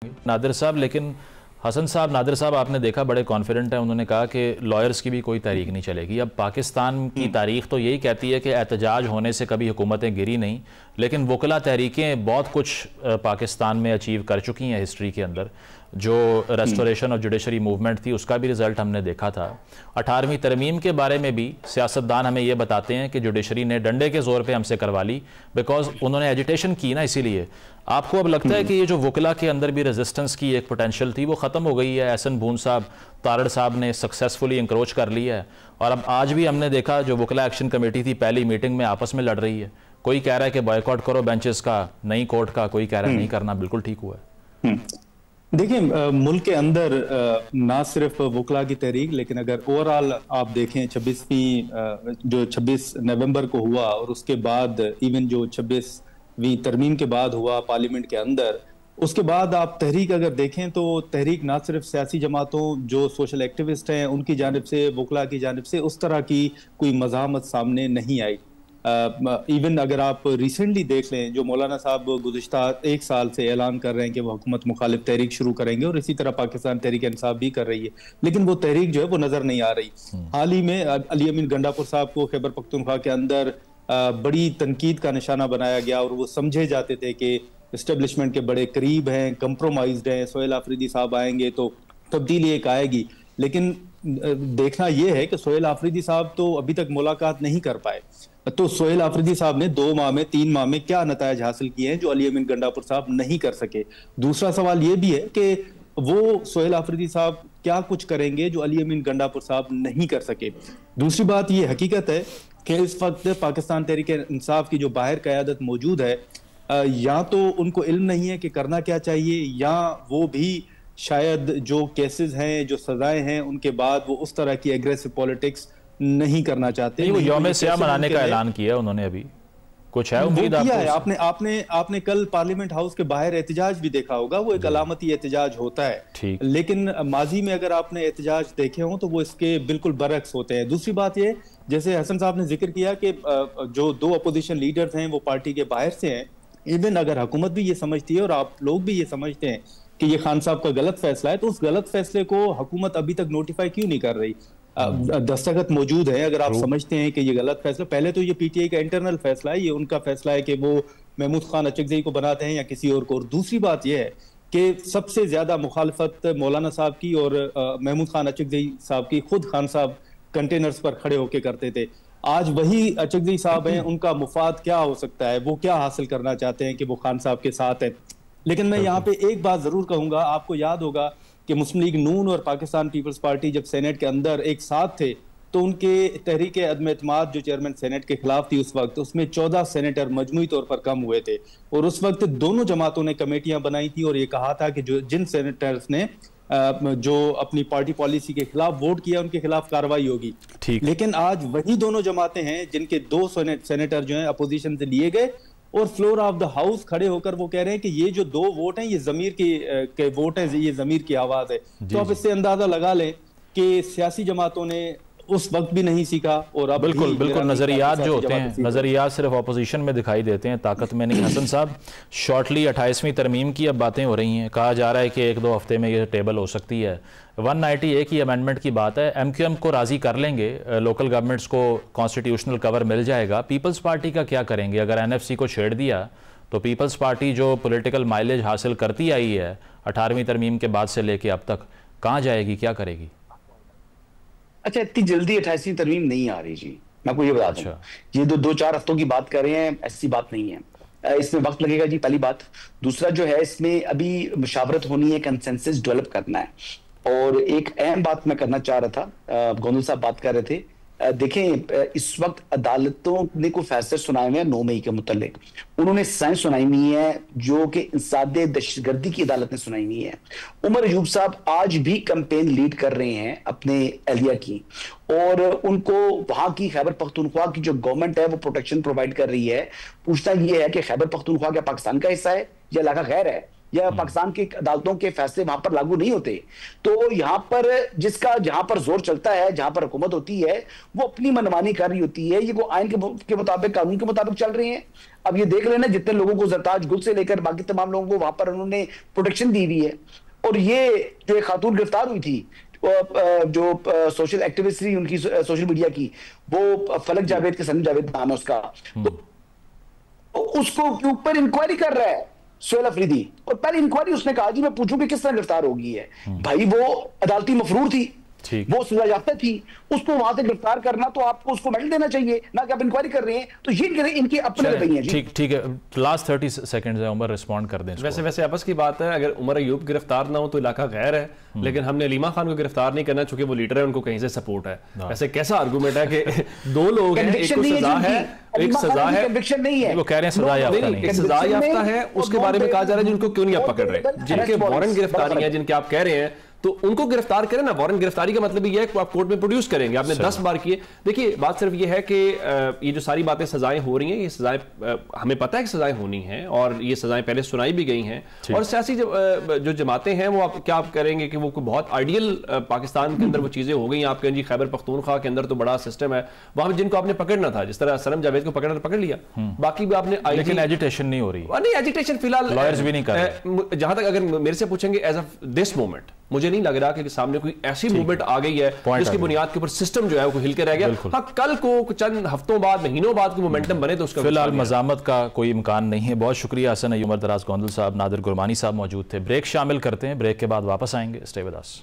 नादिर साहब, लेकिन हसन साहब, नादिर साहब आपने देखा बड़े कॉन्फिडेंट हैं। उन्होंने कहा कि लॉयर्स की भी कोई तहरीक नहीं चलेगी। अब पाकिस्तान की तारीख तो यही कहती है कि एहतजाज होने से कभी हुकूमतें गिरी नहीं, लेकिन वकला तहरीकें बहुत कुछ पाकिस्तान में अचीव कर चुकी हैं हिस्ट्री के अंदर। जो रेस्टोरेशन ऑफ जुडिशरी मूवमेंट थी उसका भी रिज़ल्ट हमने देखा था। 18वीं तरमीम के बारे में भी सियासतदान हमें ये बताते हैं कि जुडिशरी ने डंडे के ज़ोर पे हमसे करवा ली, बिकॉज उन्होंने एजिटेशन की ना। इसीलिए आपको अब लगता है कि ये जो वकला के अंदर भी रेजिस्टेंस की एक पोटेंशियल थी वो ख़त्म हो गई है? एहसन बून साहब, तारड़ साहब ने सक्सेसफुली इंक्रोच कर लिया है। और अब आज भी हमने देखा जो वकला एक्शन कमेटी थी पहली मीटिंग में आपस में लड़ रही है। कोई कह रहा है कि बॉयकॉट करो बेंचेस का, नई कोर्ट का, कोई कह रहा है नहीं करना, बिल्कुल ठीक हुआ है। देखिए, मुल्क के अंदर ना सिर्फ वकला की तहरीक, लेकिन अगर ओवरऑल आप देखें 26 नवंबर को हुआ और उसके बाद इवन जो 26वीं तरमीम के बाद हुआ पार्लियामेंट के अंदर, उसके बाद आप तहरीक अगर देखें तो तहरीक ना सिर्फ सियासी जमातों जो सोशल एक्टिविस्ट हैं उनकी जानिब से, वकला की जानिब से उस तरह की कोई मज़ाहमत सामने नहीं आई। इवन अगर आप रिसेंटली देख लें, जो मौलाना साहब गुज़िश्ता एक साल से ऐलान कर रहे हैं कि वो हुकूमत मुखालिफ तहरीक शुरू करेंगे, और इसी तरह पाकिस्तान तहरीक इंसाफ भी कर रही है, लेकिन वो तहरीक जो है वो नजर नहीं आ रही। हाल ही में अली अमीन गंडापुर साहब को खैबर पख्तूनख्वा के अंदर बड़ी तनकीद का निशाना बनाया गया, और वो समझे जाते थे कि इस्टेब्लिशमेंट के बड़े करीब हैं, कंप्रोमाइज्ड हैं, सोहेल आफरीदी साहब आएंगे तो तब्दीली एक आएगी। लेकिन देखना यह है कि सोहेल आफरीदी साहब तो अभी तक मुलाकात नहीं कर पाए। तो सोहेल आफरीदी साहब ने 2 माह में, 3 माह में क्या नतायज हासिल किए हैं जो अली अमीन गंडापुर साहब नहीं कर सके। दूसरा सवाल यह भी है कि वो सोहेल आफरीदी साहब क्या कुछ करेंगे जो अली अमीन गंडापुर साहब नहीं कर सके। दूसरी बात यह हकीकत है कि इस वक्त पाकिस्तान तहरीक इंसाफ की जो बाहर क़यादत मौजूद है, या तो उनको इल्म नहीं है कि करना क्या चाहिए, या वो भी शायद जो केसेस हैं, जो सजाएं हैं, उनके बाद वो उस तरह की एग्रेसिव पॉलिटिक्स नहीं करना चाहते। वो यौम सियाह मनाने का ऐलान किया उन्होंने, अभी कुछ है उम्मीद आपको? आपने कल पार्लियामेंट हाउस के बाहर एहतजाज भी देखा होगा, वो एक अलामती एहतजाज होता है, लेकिन माजी में अगर आपने एहतजाज देखे हों तो वो इसके बिल्कुल बरक्स होते हैं। दूसरी बात ये, जैसे हसन साहब ने जिक्र किया कि जो 2 अपोजिशन लीडर्स हैं वो पार्टी के बाहर से हैं। इवन अगर हुकूमत भी ये समझती है और आप लोग भी ये समझते हैं कि ये खान साहब का गलत फैसला है, तो उस गलत फैसले को हुकूमत अभी तक नोटिफाई क्यों नहीं कर रही? दस्तखत मौजूद है। अगर आप समझते हैं कि ये गलत फैसला, पहले तो ये पीटीआई का इंटरनल फैसला है, ये उनका फैसला है कि वो महमूद खान अचकज़ई को बनाते हैं या किसी और को। और दूसरी बात यह है कि सबसे ज्यादा मुखालफत मौलाना साहब की और महमूद खान अचकज़ई साहब की खुद खान साहब कंटेनर्स पर खड़े होकर करते थे। आज वही अचकज़ई साहब हैं, उनका मुफाद क्या हो सकता है, वो क्या हासिल करना चाहते हैं कि वो खान साहब के साथ है। लेकिन मैं यहाँ पे एक बात जरूर कहूंगा, आपको याद होगा कि मुस्लिम लीग नून और पाकिस्तान पीपल्स पार्टी जब सेनेट के अंदर एक साथ थे तो उनके तहरीक अदम एतमाद जो चेयरमैन सेनेट के खिलाफ थी उस वक्त, उसमें 14 सेनेटर मजमूई तौर पर कम हुए थे। और उस वक्त दोनों जमातों ने कमेटियां बनाई थी और ये कहा था कि जो जिन सेनेटर्स ने जो अपनी पार्टी पॉलिसी के खिलाफ वोट किया उनके खिलाफ कार्रवाई होगी। लेकिन आज वही दोनों जमातें हैं जिनके 2 सेनेटर जो हैं अपोजिशन से लिए गए और फ्लोर ऑफ द हाउस खड़े होकर वो कह रहे हैं कि ये जो 2 वोट हैं ये जमीर के वोट हैं, ये जमीर की आवाज है। तो आप इससे अंदाजा लगा लें कि सियासी जमातों ने उस वक्त भी नहीं सीखा और अब बिल्कुल नजरियात जो होते हैं, नजरियात सिर्फ अपोजिशन में दिखाई देते हैं, ताकत में नहीं। हसन साहब, शॉर्टली 28वीं तरमीम की अब बातें हो रही हैं, कहा जा रहा है कि 1-2 हफ्ते में ये टेबल हो सकती है। 190A की अमेंडमेंट की बात है, MQM को राजी कर लेंगे, लोकल गवर्नमेंट्स को कॉन्स्टिट्यूशनल कवर मिल जाएगा। पीपल्स पार्टी का क्या करेंगे? अगर NFC को छेड़ दिया तो पीपल्स पार्टी जो पॉलिटिकल माइलेज हासिल करती आई है 18वीं तरमीम के बाद से लेके अब तक, कहाँ जाएगी, क्या करेगी? अच्छा, इतनी जल्दी 28वीं तरमीम नहीं आ रही जी, मैं आपको ये बता दूं। ये 2-4 हफ्तों की बात कर रहे हैं, ऐसी बात नहीं है, इसमें वक्त लगेगा जी, पहली बात। दूसरा जो है, इसमें अभी मुशावरत होनी है, कंसेंसस डेवलप करना है। और एक अहम बात मैं करना चाह रहा था, गोंदल साहब बात कर रहे थे, देखें इस वक्त अदालतों ने कोई फैसले सुनाए हुए हैं 9 मई के मुतल्लिक। उन्होंने साइंस सुनाई हुई है जो कि इंसाद दहशतगर्दी की अदालत ने सुनाई हुई है। उमर अयूब साहब आज भी कैंपेन लीड कर रहे हैं अपने एलिया की, और उनको वहां की खैबर पख्तूनख्वा की जो गवर्नमेंट है वो प्रोटेक्शन प्रोवाइड कर रही है। पूछना यह है कि खैबर पख्तूनख्वा क्या पाकिस्तान का हिस्सा है या इलाका गैर है? या पाकिस्तान की अदालतों के फैसले वहां पर लागू नहीं होते। तो यहाँ पर जहां पर जोर चलता है, जहां पर हुकूमत होती है, वो अपनी मनमानी कर रही होती है। ये वो आइन के मुताबिक, कानून के मुताबिक चल रहे हैं। अब ये देख लेना, जितने लोगों को जरताज गुल से लेकर बाकी तमाम लोगों को वहां पर उन्होंने प्रोटेक्शन दी हुई है। और ये जो खातून गिरफ्तार हुई थी, जो सोशल एक्टिविस्ट थी उनकी सोशल मीडिया की, वो फलक जावेद के सन जावेद नाम है उसका, तो उसको के ऊपर इंक्वायरी कर रहा है सोहेल अफरीदी। और पहले इंक्वायरी उसने कहा जी मैं पूछूं कि किस तरह गिरफ्तार होगी है। भाई वो अदालती मफरूर थी, वो सजा याफ्ता थी, उसको वहां से गिरफ्तार करना तो आपको उसको मेडल देना चाहिए, ना कि आप इंक्वायरी कर रहे हैं। तो ये इनके अपने रवैये हैं। ठीक है, लास्ट 30 सेकंड्स है, उमर रिस्पॉन्ड कर दें। वैसे आपस की बात है, अगर उमर अयूब गिरफ्तार ना हो तो इलाका गैर है, लेकिन हमने अलीमा खान को गिरफ्तार नहीं करना चूंकि वो लीडर है, उनको कहीं से सपोर्ट है। वैसे कैसा आर्गूमेंट है कि दो लोग हैं, एक को सजा है, एक सजा है, कन्विक्शन नहीं है, वो कह रहे हैं सजा याफ्ता नहीं, सजा याफ्ता है, उसके बारे में कहा जा रहा है जिनको क्यों नहीं आप पकड़ रहे, जिनके वारंट गिरफ्तारी है, जिनके आप कह रहे हैं, तो उनको गिरफ्तार करें ना। वारंट गिरफ्तारी का मतलब ये है कि आप कोर्ट में प्रोड्यूस करेंगे, आपने 10 बार किए। देखिए बात सिर्फ ये है कि ये जो सारी बातें सजाएं हो रही हैं, ये सजाएं हमें पता है कि सजाएं होनी हैं, और ये सजाएं पहले सुनाई भी गई हैं। और सियासी जो जमातें हैं वो क्या आप करेंगे कि वो बहुत आइडियल पाकिस्तान के अंदर वो चीजें हो गई। आप कहें जी खैबर पख्तूनख्वा के अंदर तो बड़ा सिस्टम है, वहां पर जिनको आपने पकड़ना था, जिस तरह सरम जावेद को पकड़ लिया, बाकी भी आपने, लेकिन एजिटेशन नहीं हो रही। नहीं, एजिटेशन फिलहाल लॉयर्स भी नहीं कर रहे। जहां तक अगर मेरे से पूछेंगे एज ऑफ दिस मोमेंट, मुझे नहीं लग रहा कि सामने कोई ऐसी मूवमेंट आ गई है जिसकी बुनियाद के ऊपर सिस्टम जो है वो हिल के रह गया। हाँ, कल को चंद हफ्तों बाद, महीनों बाद कोई मोमेंटम बने तो उसका फिलहाल मजामत का कोई इम्कान नहीं है। बहुत शुक्रिया हसन अयूब, उमर दराज गोंदल साहब, नादिर गुरमानी साहब मौजूद थे। ब्रेक शामिल करते हैं, ब्रेक के बाद वापस आएंगे। Stay with us.